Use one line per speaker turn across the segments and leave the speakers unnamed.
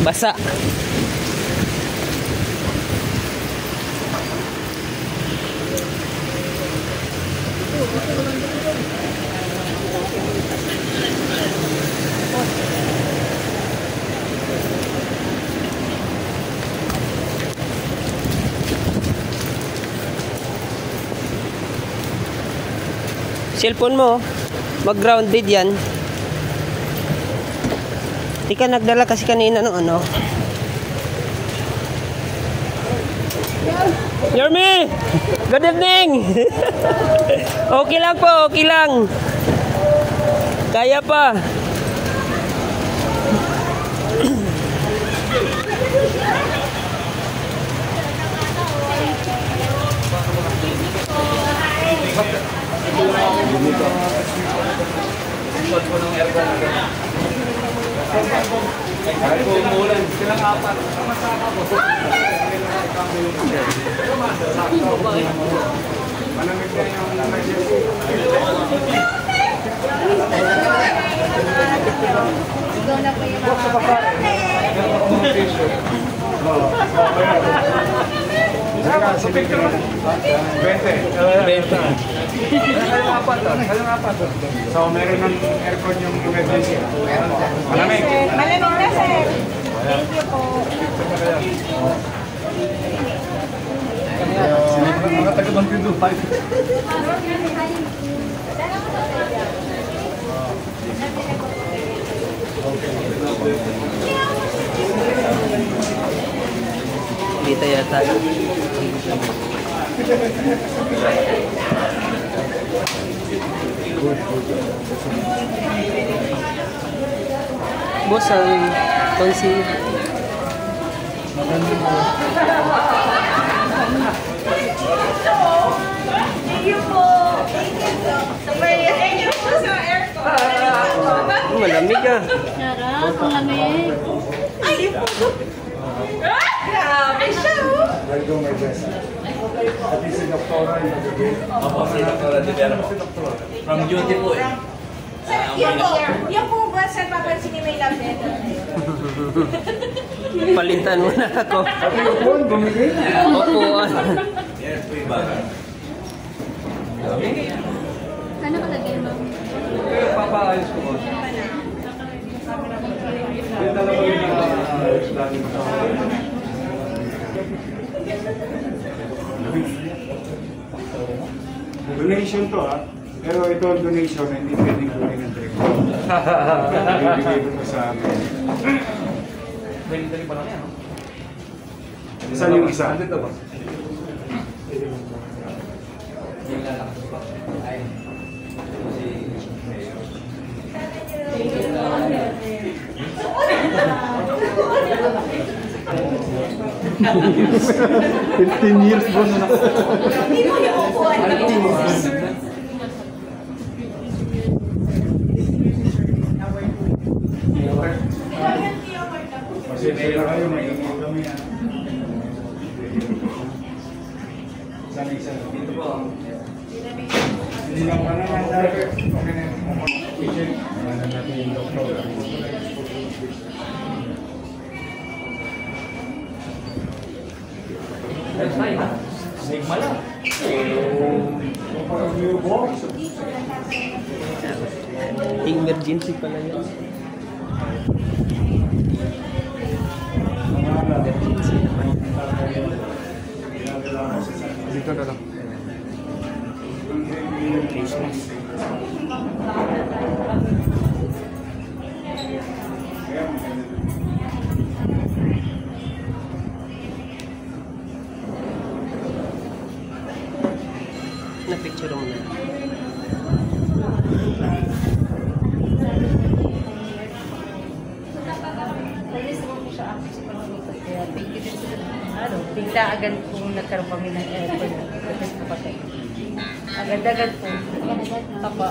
Basa. Cellphone mo, mag-grounded yan. Di ka nagdala kasi kanina ng ano. Yorme! Good evening! Okay lang po, okay lang. Kaya pa.
Ko ng aircon. Kahit po umulan, silang apat. Masaka po. Malamig na yung emergency.
Ikaw na po yung mga
sa picture mo? 20. Kayong apat. So, meron ng aircon yung emergency. Malamig.
Malamig na, sir. Thank you po.
Mga taga-Bangkin Dubai.
Dito yata. Boss, ang konsi.
Thank you po. Thank you po sa aircon.
Malamig ah.
Sarap, malamig. Ay, grabe siya.
I'll do my best. At least si Doktora yung nagagawin.
Opo, si Doktora Divero po. From duty po eh.
Yung po ba sa papansin ni may love letter?
Palitan mo na ako.
Pati yung phone, bumili.
Opuan.
Yes po iba.
Ano kalagay mo?
Papaayos ko po. Yung dalawa yung lagi mo sa donation to ha. Pero ito ang donation na hindi pwedeng kunin ng trip. Bibigay ko sa amin.
Dali pa lang yan.
Saan yung isa?
Dito ba?
Years po na ako.
Hindi mo yung upuan.
Masisira kayo, maingin kami yan. Saan isa? Dito po. Hindi lang pa naman dahil. Okay na yung kitchen. Wala natin yung doktor.
Sigma lang.
Emergency pala yan.
Dito na lang. Christmas.
Na-picture mo na.
Bigla agad po nagkaroon kami ng aircon. Agad-agad po. Tapa.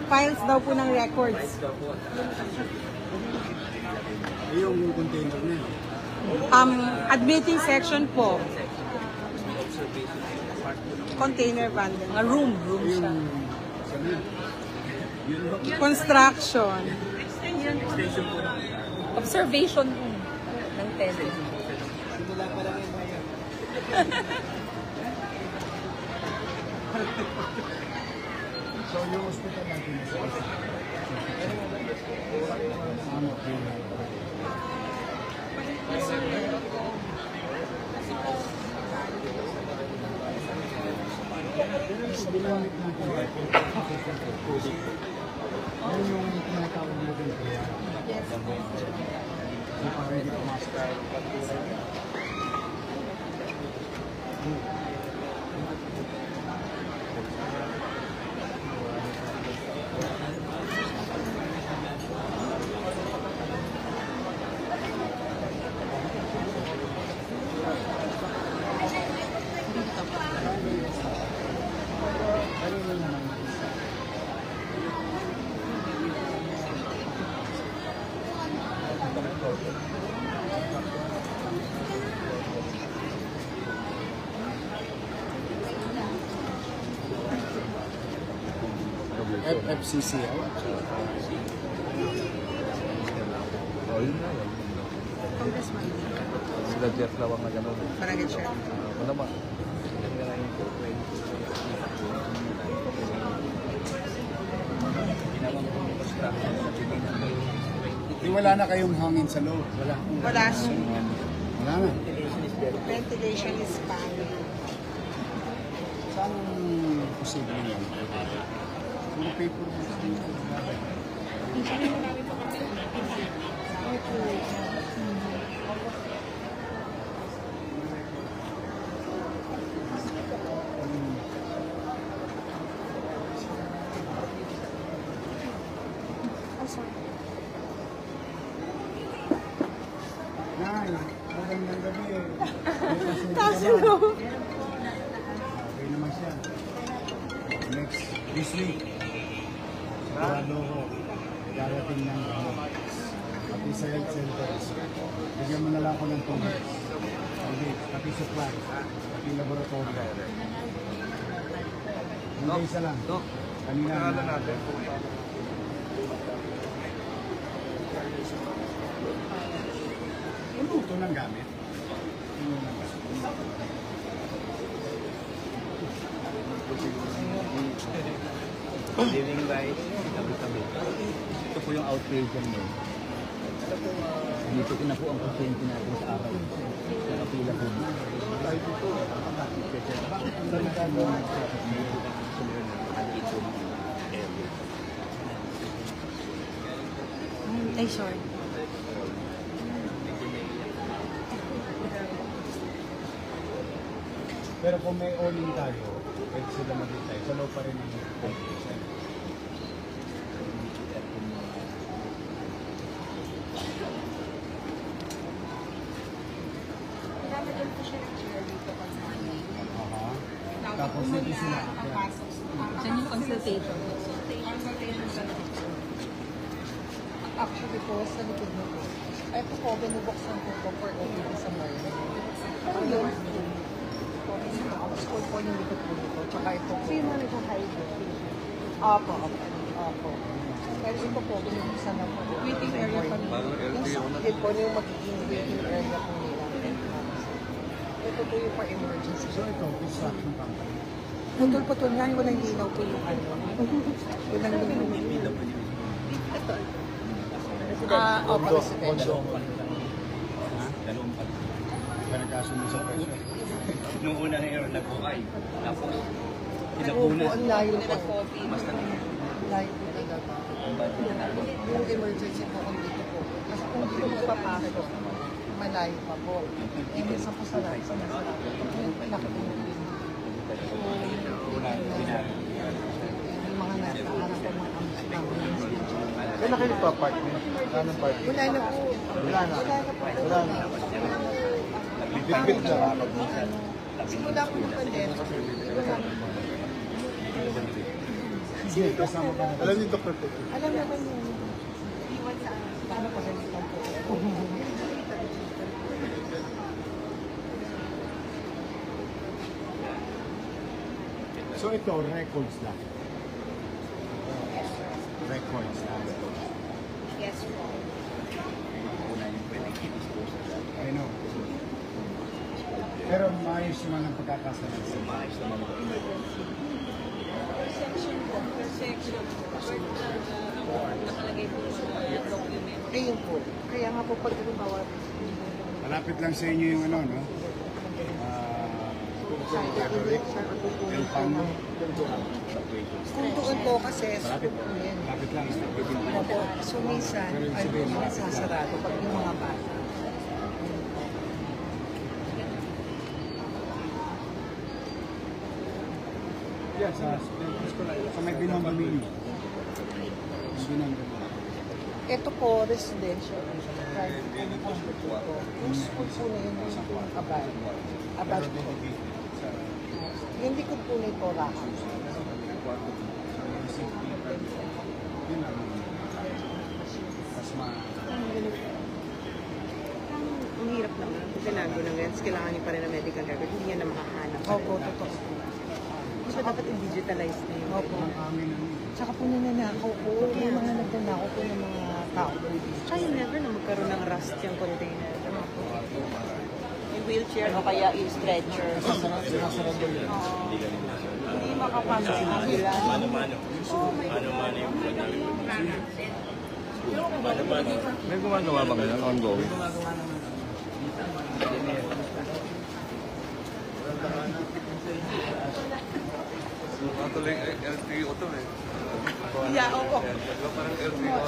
Files daw po ng records.
Yung container na yun.
Admitting section po. Container vandal. Room siya. Construction.
Observation room ng tenant.
So yung hospital natin ginamit natin yung tinatawag natin kaya hindi pa rin pumasok tayo FCC.
Congressman.
Sila Jeff Lawang na gano'n.
Barangay Chair.
Wala ba?
Wala na kayong hangin sa loob. Wala.
Wala siya.
Wala na.
Ventilation is fine.
Saan posible yan? Puro paper. Nay, magandang gabi eh.
Kaso no.
Okay naman siya. This week, sigurado ko, darating ng pati sa health centers. Bigyan mo na lang ako ng tubig. Pati supply, pati laboratory. Hindi isa lang. Kanina na natin. Ano ito ng gamit?
Living rights, tabi-tabi. Ito po yung outpatient mo. Dito na po ang pasyente natin sa araw. Nakapila po.
Bakit ang ganda mo?
Ay, sorry.
Pero kung may all-in tayo, pwede sila mag-retire. Sa loob pa rin yung compensation.
Pinapagyan po siya ng chair dito pag
Tapos hindi sila.
Saan yung consultation?
Consultation sa loob.
Actually po, sa likod mo po. Ay po po, binubuksan ko po for opening sa morning.
Ano yun? School po yung likod po nito. Tsaka ito po. Sino nag-hide? Opo. Opo. Pero ito po, binibuksan na po.
Waiting area pa nila.
Yung sakit po, yung magiging waiting area po nila. Ito po yung for emergency.
So ito, construction company.
Putol-putol nga, walang linaw po yung ano. Walang linaw. Opo, residential.
Ha?
Dalawang pag.
Panagkasunod sa presyo.
Nung una na yun, nag-okay. Tapos,
Opo,
pinapuna.
ang layo po.
Mas na
Layo po talaga. Yung emergency po kung dito po. Kasi kung dito magpapasok, malayo pa po. Eh, minsan po sa lahat, sinasarap. Yung pinakatulog din. So, yung mga nasa harap po mga ambulance din.
Kailan kayo nagpa-park? Anong park?
Wala na po.
Wala na. Wala na. Bit-bit na.
Simula po ng pandemic. Wala na.
Sige, kasama ka na. Alam niyo, Dr. Pepe.
Alam naman yun. Paano pa ganito po?
So ito, records lang. Records lang.
Yes po.
I know. Pero maayos naman ang pagkakasalan.
Section po. Per section. Nakalagay po mga document.
Ayun po. Kaya nga po pag halimbawa,
Malapit lang sa inyo yung ano, no? Catholic. El Pano.
kung doon po kasi,
Malapit.
po yan.
Malapit lang.
Opo, so minsan, ay doon mga sasarado pag yung mga bata.
Yes, sa may binomdomino. Binomdomino.
Ito po, residential. Private hospital po. Yung school po na yun, yung abad. Abad po. Yung likod po nito, Raham.
Yun ang mas
Ang hirap naman. Kung tinago ng ganyan, kailangan niyo pa rin ng medical record. Hindi niya na makahanap.
Opo, totoo.
Di ba dapat i-digitalize na yun?
Opo. Tsaka po nananakaw po. May mga nagnanakaw po ng mga tao po dito.
Kaya never na magkaroon ng rust yung container. Yung wheelchair o kaya yung stretcher. Hindi makapasok sa kanila.
May gumagawa ba kayo? Ongoing?
Yeah, opo. Parang LTO.